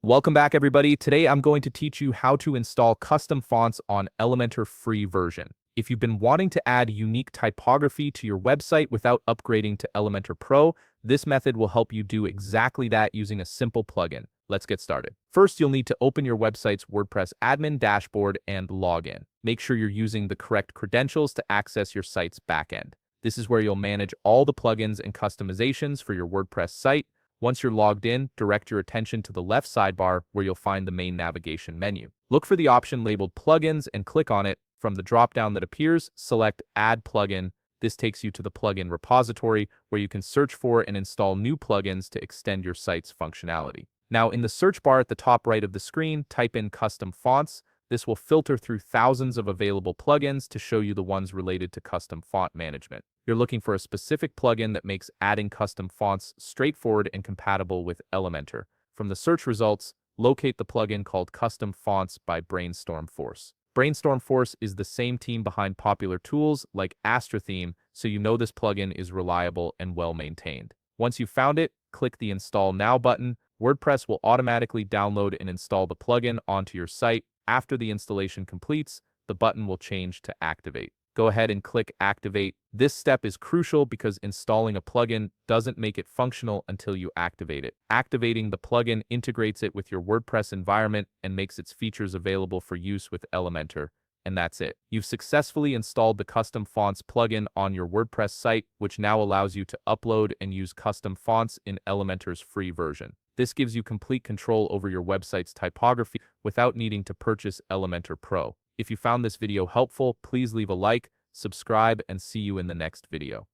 Welcome back, everybody. Today I'm going to teach you how to install custom fonts on Elementor free version. If you've been wanting to add unique typography to your website without upgrading to Elementor Pro, this method will help you do exactly that using a simple plugin. Let's get started. First, you'll need to open your website's WordPress admin dashboard and log in. Make sure you're using the correct credentials to access your site's backend. This is where you'll manage all the plugins and customizations for your WordPress site. Once you're logged in, direct your attention to the left sidebar where you'll find the main navigation menu. Look for the option labeled Plugins and click on it. From the drop-down that appears, select Add Plugin. This takes you to the plugin repository where you can search for and install new plugins to extend your site's functionality. Now, in the search bar at the top right of the screen, type in Custom Fonts. This will filter through thousands of available plugins to show you the ones related to custom font management. You're looking for a specific plugin that makes adding custom fonts straightforward and compatible with Elementor. From the search results, locate the plugin called Custom Fonts by Brainstorm Force. Brainstorm Force is the same team behind popular tools like Astra Theme, so you know this plugin is reliable and well maintained. Once you've found it, click the Install Now button. WordPress will automatically download and install the plugin onto your site. After the installation completes, the button will change to Activate. Go ahead and click Activate. This step is crucial because installing a plugin doesn't make it functional until you activate it. Activating the plugin integrates it with your WordPress environment and makes its features available for use with Elementor. And that's it. You've successfully installed the Custom Fonts plugin on your WordPress site, which now allows you to upload and use custom fonts in Elementor's free version. This gives you complete control over your website's typography without needing to purchase Elementor Pro. If you found this video helpful, please leave a like, subscribe, and see you in the next video.